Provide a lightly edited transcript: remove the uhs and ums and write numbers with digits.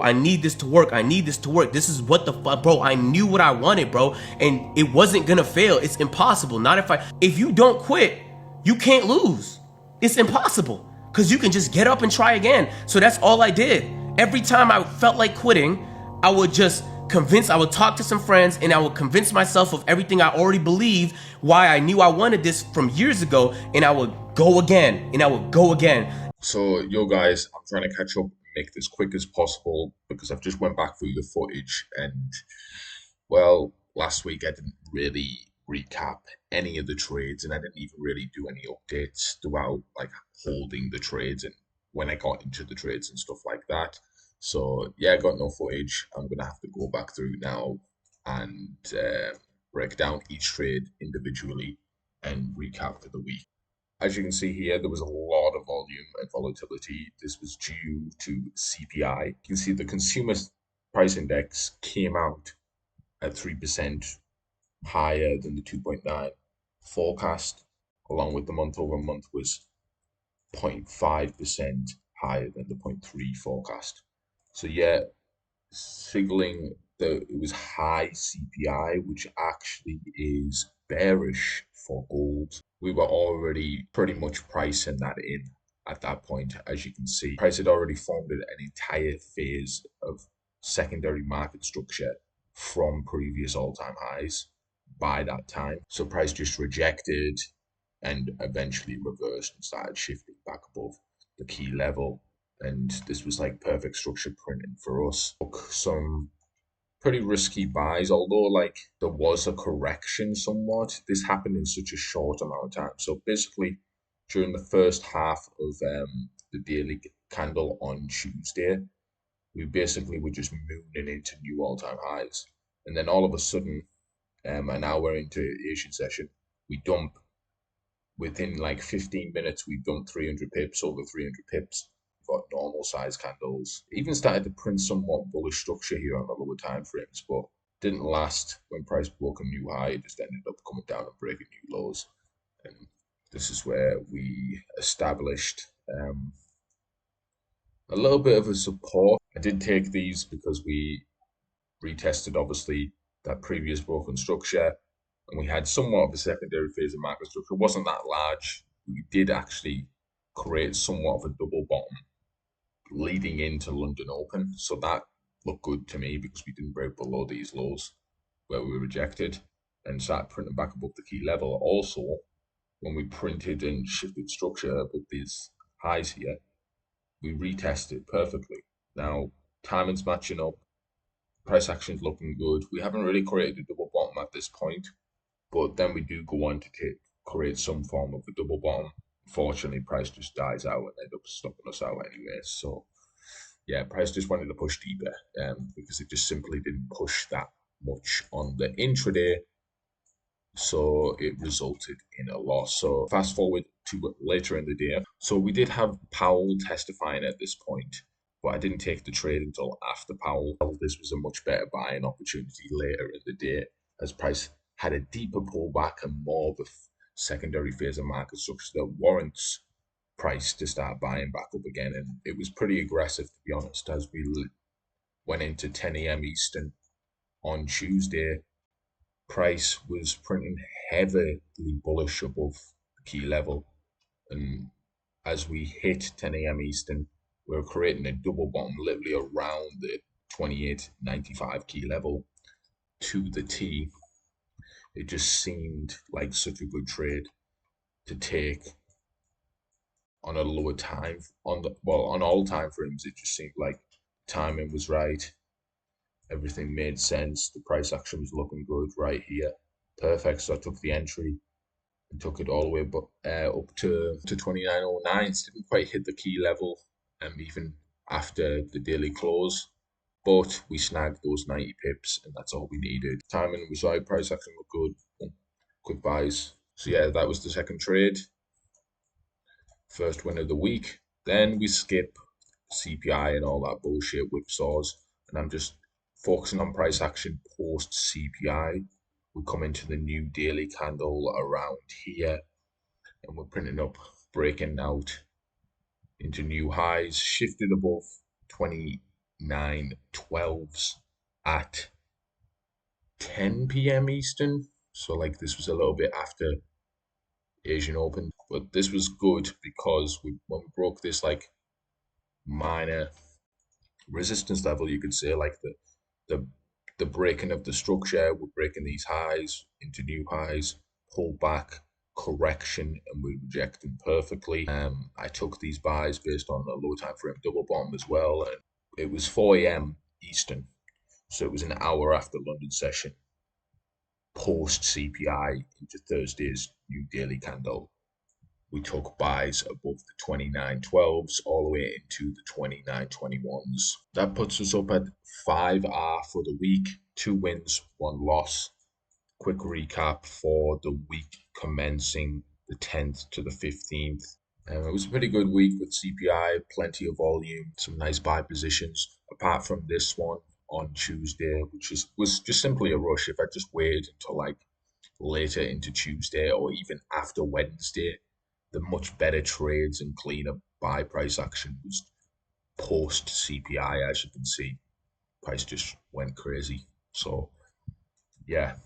I need this to work. I need this to work. This is what the fuck, bro. I knew what I wanted, bro, and it wasn't gonna fail. It's impossible. Not if you don't quit, you can't lose. It's impossible because you can just get up and try again. So that's all I did. Every time I felt like quitting, I would talk to some friends and I would convince myself of everything I already believed, why I knew I wanted this from years ago, and I would go again and I would go again. So, yo, guys, I'm trying to catch up and make this quick as possible because I've just went back through the footage and, well, last week I didn't really recap any of the trades and I didn't even really do any updates throughout, like holding the trades and when I got into the trades and stuff like that. So, yeah, I got no footage. I'm gonna have to go back through now and break down each trade individually and recap for the week. As you can see here, there was a lot of volume and volatility. This was due to CPI. You can see the consumer price index came out at 3% higher than the 2.9 forecast, along with the month over month was 0.5% higher than the zero point 0.3 forecast. So, yeah, signaling that it was high CPI, which actually is bearish for gold. We were already pretty much pricing that in at that point, as you can see. Price had already formed an entire phase of secondary market structure from previous all-time highs by that time. So price just rejected and eventually reversed and started shifting back above the key level. And this was like perfect structure printing for us. Took some pretty risky buys, although like there was a correction somewhat. This happened in such a short amount of time. So basically, during the first half of the daily candle on Tuesday, we basically were just mooning into new all-time highs, and then all of a sudden, an hour into Asian session, we dump within like 15 minutes, we dumped 300 pips, over 300 pips. Got normal size candles. Even started to print somewhat bullish structure here on the lower time frames, but didn't last when price broke a new high. It just ended up coming down and breaking new lows. And this is where we established a little bit of a support. I did take these because we retested, obviously, that previous broken structure, and we had somewhat of a secondary phase of market structure. It wasn't that large. We did actually create somewhat of a double bottom leading into London Open. So that looked good to me because we didn't break below these lows where we were rejected and started printing back above the key level. Also, when we printed and shifted structure above these highs here, we retested perfectly. Now, timing's matching up, price action's looking good. We haven't really created a double bottom at this point, but then we do go on to create some form of a double bottom. Fortunately, price just dies out and end up stopping us out anyway. So yeah, price just wanted to push deeper because it just simply didn't push that much on the intraday. So it resulted in a loss. So fast forward to later in the day. So we did have Powell testifying at this point, but I didn't take the trade until after Powell. This was a much better buying opportunity later in the day as price had a deeper pullback and more of a secondary phase of market structure that warrants price to start buying back up again. And it was pretty aggressive, to be honest, as we went into 10 a.m. Eastern on Tuesday. Price was printing heavily bullish above the key level. And as we hit 10 a.m. Eastern, we were creating a double bottom literally around the 28.95 key level to the T. It just seemed like such a good trade to take on a lower time on all time frames. It just seemed like timing was right, everything made sense, the price action was looking good right here, perfect. So I took the entry and took it all the way up to 29.09. Didn't quite hit the key level even after the daily close, but we snagged those 90 pips and that's all we needed. Timing was right, price action looked good, quick buys. So yeah, that was the second trade. First win of the week. Then we skip CPI and all that bullshit whipsaws, and I'm just focusing on price action post CPI. We come into the new daily candle around here, and we're printing up, breaking out into new highs, shifted above 29.12s at 10 p.m. Eastern. So like this was a little bit after Asian Open, but this was good because when we broke this like minor resistance level, you could say like the the breaking of the structure, we're breaking these highs into new highs, pull back, correction, and we reject them perfectly. I took these buys based on a low time frame double bottom as well, and it was 4 a.m. Eastern, so it was an hour after London session, post CPI into Thursday's new daily candle. We took buys above the 29.12s all the way into the 29.21s. That puts us up at 5R for the week, 2 wins, 1 loss. Quick recap for the week commencing the 10th to the 15th. It was a pretty good week with CPI, plenty of volume, some nice buy positions. Apart from this one on Tuesday, was just simply a rush. If I just waited until like later into Tuesday or even after Wednesday, the much better trades and cleaner buy price action was post CPI. As you can see, price just went crazy. So yeah,